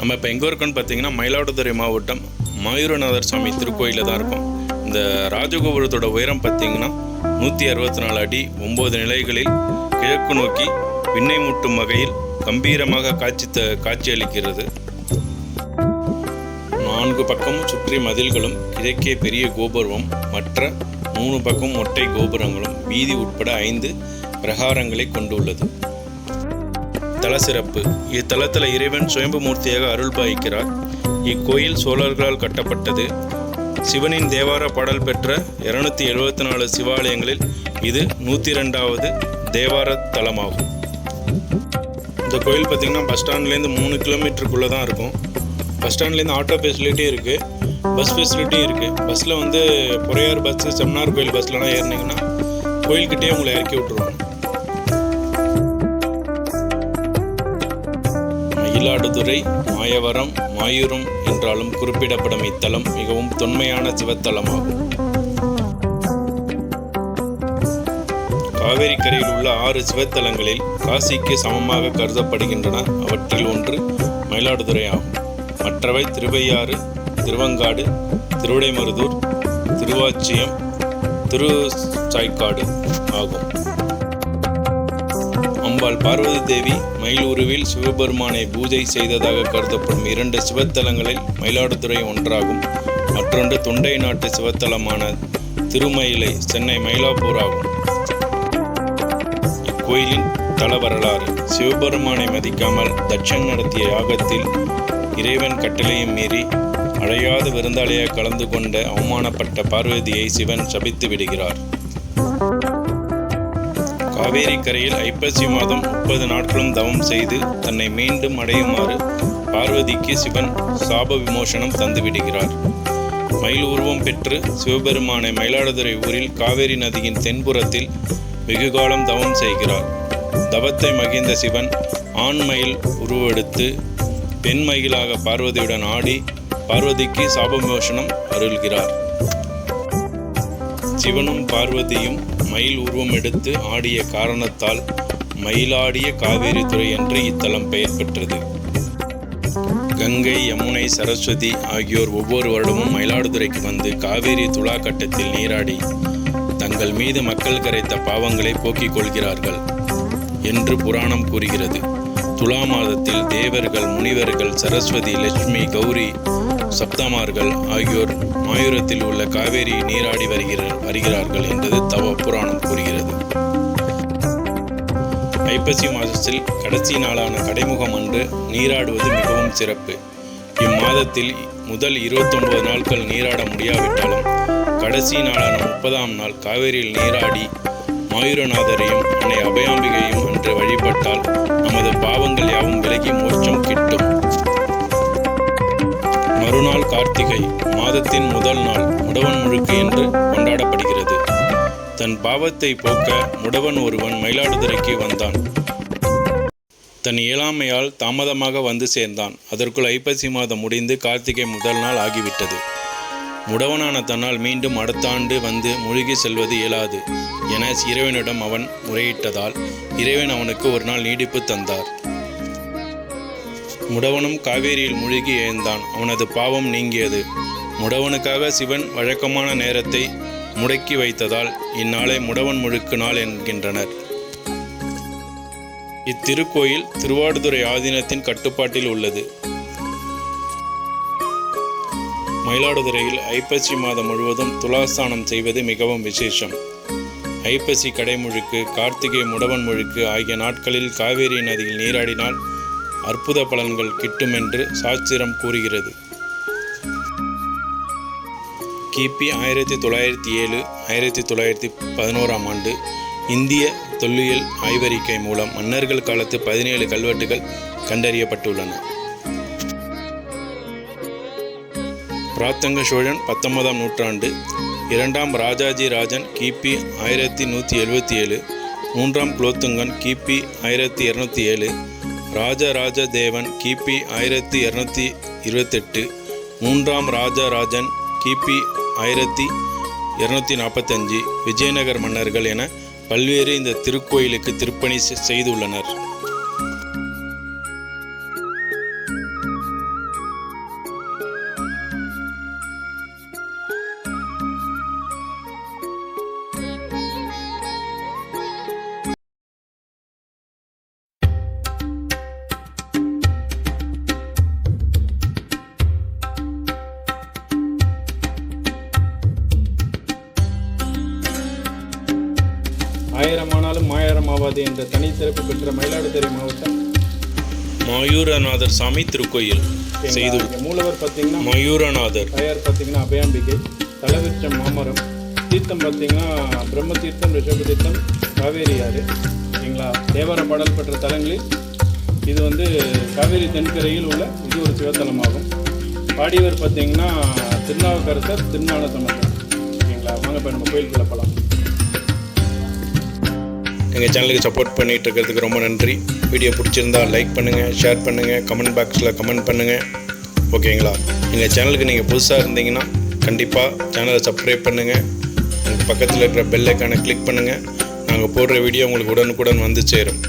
நம்ம இப்போ எங்கே இருக்கோன்னு பார்த்தீங்கன்னா மயிலாடுதுறை மாவட்டம் மயூரநாதஸ்வாமி திருக்கோயிலில் தான் இருக்கும். இந்த ராஜகோபுரத்தோட உயரம் பார்த்தீங்கன்னா 164 அடி, 9 நிலைகளில் கிழக்கு நோக்கி விண்ணை முட்டும் வகையில் கம்பீரமாக காட்சியளிக்கிறது. 4 பக்கமும் சுற்றி மதில்களும் கிழக்கே பெரிய கோபுரமும் மற்ற 3 பக்கம் மொட்டை கோபுரங்களும் வீதி உட்பட 5 பிரகாரங்களை கொண்டுள்ளது. தல சிறப்பு: இத்தலத்தில் இறைவன் சுயம்பு மூர்த்தியாக அருள் பாலிக்கிறார். இக்கோயில் சோழர்களால் கட்டப்பட்டது. சிவனின் தேவார பாடல் பெற்ற 274 சிவாலயங்களில் இது 102வது தேவார தலமாகும். இந்த கோயில் பார்த்திங்கன்னா பஸ் ஸ்டாண்ட்லேருந்து 3 கிலோமீட்டருக்குள்ளே தான் இருக்கும். பஸ் ஸ்டாண்ட்லேருந்து ஆட்டோ ஃபெசிலிட்டியும் இருக்குது, பஸ் ஃபெசிலிட்டியும் இருக்குது. பஸ்ஸில் பொறையார் பஸ்ஸு, செம்மனார் கோயில் பஸ்லலாம் ஏறினீங்கன்னா கோயில்கிட்டே உங்களை இறக்கி விட்டுருவாங்க. மயிலாடுதுறை, மாயவரம், மாயூரம் என்றாலும் குறிப்பிடப்படும் இத்தலம் மிகவும் தொன்மையான சிவத்தலமாகும். காவேரி கரையில் உள்ள 6 சிவத்தலங்களில் காசிக்கு சமமாக கருதப்படுகின்றன. அவற்றில் ஒன்று மயிலாடுதுறை ஆகும். மற்றவை திருவையாறு, திருவங்காடு, திருவிடைமருதூர், திருவாச்சியம், திருச்சாய்க்காடு ஆகும். அம்பாள் பார்வதி தேவி மயில் உருவில் சிவபெருமானை பூஜை செய்ததாக கருதப்படும் 2 சிவத்தலங்களில் மயிலாடுதுறை ஒன்றாகும். மற்றொன்று தொண்டை நாட்டு சிவத்தலமான திருமயிலை, சென்னை மயிலாப்பூர் ஆகும். இக்கோயிலின் தல வரலாறு: சிவபெருமானை மதிக்காமல் தட்சன் நடத்திய யாகத்தில் இறைவன் கட்டளையை மீறி அழையாத விருந்தாளியாக கலந்து கொண்ட அவமானப்பட்ட பார்வதியை சிவன் சபித்து விடுகிறார். காவேரி கரையில் ஐப்பசி மாதம் 30 நாட்களும் தவம் செய்து தன்னை மீண்டும் அடையுமாறு பார்வதிக்கு சிவன் சாப விமோசனம் தந்துவிடுகிறார். மயில் உருவம் பெற்று சிவபெருமானை மயிலாடுதுறை ஊரில் காவேரி நதியின் தென்புறத்தில் வெகுகாலம் தவம் செய்கிறார். தவத்தை மகிழ்ந்த சிவன் ஆண் மயில் உருவெடுத்து பெண் மயிலாக பார்வதியுடன் ஆடி பார்வதிக்கு சாப விமோசனம் அருள்கிறார். சிவனும் பார்வதியும் மயில் உருவம் எடுத்து ஆடிய காரணத்தால் மயிலாடிய காவேரி துறை என்று இத்தலம் பெயர் பெற்றது. கங்கை, யமுனை, சரஸ்வதி ஆகியோர் ஒவ்வொரு வருடமும் மயிலாடுதுறைக்கு வந்து காவேரி துலா கட்டத்தில் நீராடி தங்கள் மீது மக்கள் கரைத்த பாவங்களை போக்கிக் கொள்கிறார்கள் என்று புராணம் கூறுகிறது. துலா மாதத்தில் தேவர்கள், முனிவர்கள், சரஸ்வதி, லட்சுமி, கௌரி, சப்தமார்கள் ஆகியோர் மாயூரத்தில் உள்ள காவேரி நீராடி வருகிறார்கள் என்றது தவ புராணம் கூறுகிறது. ஐப்பசி மாதத்தில் கடைசி நாளான கடைமுகம் அன்று நீராடுவது மிகவும் சிறப்பு. இம்மாதத்தில் முதல் 29 நாட்கள் நீராட முடியாவிட்டாலும் கடைசி நாளான 30ஆம் நாள் காவேரியில் நீராடி மாயூரநாதரையும் அன்னை அபயாம்பிகையும் அன்று வழிபட்டால் நமது பாவங்கள் யாவும் விலகி மோட்சம் கிட்டும். மறுநாள் கார்த்திகை மாதத்தின் முதல் நாள் முடவன் முழுக்கு என்று கொண்டாடப்படுகிறது. தன் பாவத்தை போக்க முடவன் ஒருவன் மயிலாடுதுறைக்கு வந்தான். தன் இயலாமையால் தாமதமாக வந்து சேர்ந்தான். அதற்குள் ஐப்பசி மாதம் முடிந்து கார்த்திகை முதல் நாள் ஆகிவிட்டது. முடவனான தன்னால் மீண்டும் அடுத்த ஆண்டு வந்து முழுகி செல்வது இயலாது என இறைவனிடம் அவன் முறையிட்டதால் இறைவன் அவனுக்கு ஒரு நாள் நீடிப்பு தந்தார். முடவனும் காவேரியில் முழுகி எழுந்தான். அவனது பாவம் நீங்கியது. முடவனுக்காக சிவன் வழக்கமான நேரத்தை முடக்கி வைத்ததால் இந்நாளை முடவன் முழுக்கு நாள் என்கின்றனர். இத்திருக்கோயில் திருவாடுதுறை ஆதீனத்தின் கட்டுப்பாட்டில் உள்ளது. மயிலாடுதுறையில் ஐப்பசி மாதம் முழுவதும் துலாஸ்தானம் செய்வது மிகவும் விசேஷம். ஐப்பசி கடைமுழுக்கு, கார்த்திகை முடவன் முழுக்கு ஆகிய நாட்களில் காவேரி நதியில் நீராடினால் அற்புத பலன்கள் கிட்டும் என்று சாஸ்திரம் கூறுகிறது. கிபி 1907 1911ஆம் ஆண்டு இந்திய தொல்லியல் ஆய்வறிக்கை மூலம் மன்னர்கள் காலத்து 17 கல்வெட்டுகள் கண்டறியப்பட்டுள்ளன. பிராத்தங்க சோழன் 19ஆம் நூற்றாண்டு, 2ஆம் ராஜாஜி ராஜன் கிபி 1177, 3ஆம் குலோத்துங்கன் கிபி 1207, ராஜராஜ தேவன் கிபி 1228, 3ஆம் ராஜராஜன் கிபி 1245, விஜயநகர் மன்னர்கள் என பல்வேறு இந்த திருக்கோயிலுக்கு திருப்பணி செய்துள்ளனர். மாவாதி என்ற தனி சிறப்பு பெற்ற மயிலாடுதுறை மாவட்டம் மயூரநாதர் சாமி திருக்கோயில் செய்து மூலவர் பார்த்தீங்கன்னா மயூரநாதர், தாயார் பார்த்தீங்கன்னா அபயாம்பிகை, தலவிருச்சம் மாமரம், தீர்த்தம் பார்த்தீங்கன்னா பிரம்ம தீர்த்தம், ரிஷப தீர்த்தம், காவேரி ஆறு. சரிங்களா? தேவார பாடல் பெற்ற தலங்களில் இது வந்து காவேரி தென்கரையில் உள்ள இது ஒரு சிவத்தலமாகும். பாடியவர் பார்த்தீங்கன்னா திருநாவுக்கரசர், திருஞான சம்பந்தர். சரிங்களா? வாங்க இப்போ நம்ம கோயிலுக்குள்ள போகலாம். எங்கள் சேனலுக்கு சப்போர்ட் பண்ணிகிட்டு இருக்கிறதுக்கு ரொம்ப நன்றி. வீடியோ பிடிச்சிருந்தா லைக் பண்ணுங்கள், ஷேர் பண்ணுங்கள், கமெண்ட் பாக்ஸில் கமெண்ட் பண்ணுங்கள். ஓகேங்களா? எங்கள் சேனலுக்கு நீங்கள் புதுசாக இருந்தீங்கன்னா கண்டிப்பாக சேனலை சப்ஸ்கிரைப் பண்ணுங்கள். உங்கள் பக்கத்தில் இருக்கிற பெல் ஐக்கானை கிளிக் பண்ணுங்கள். நாங்கள் போடுற வீடியோ உங்களுக்கு உடனுக்குடன் வந்து சேரும்.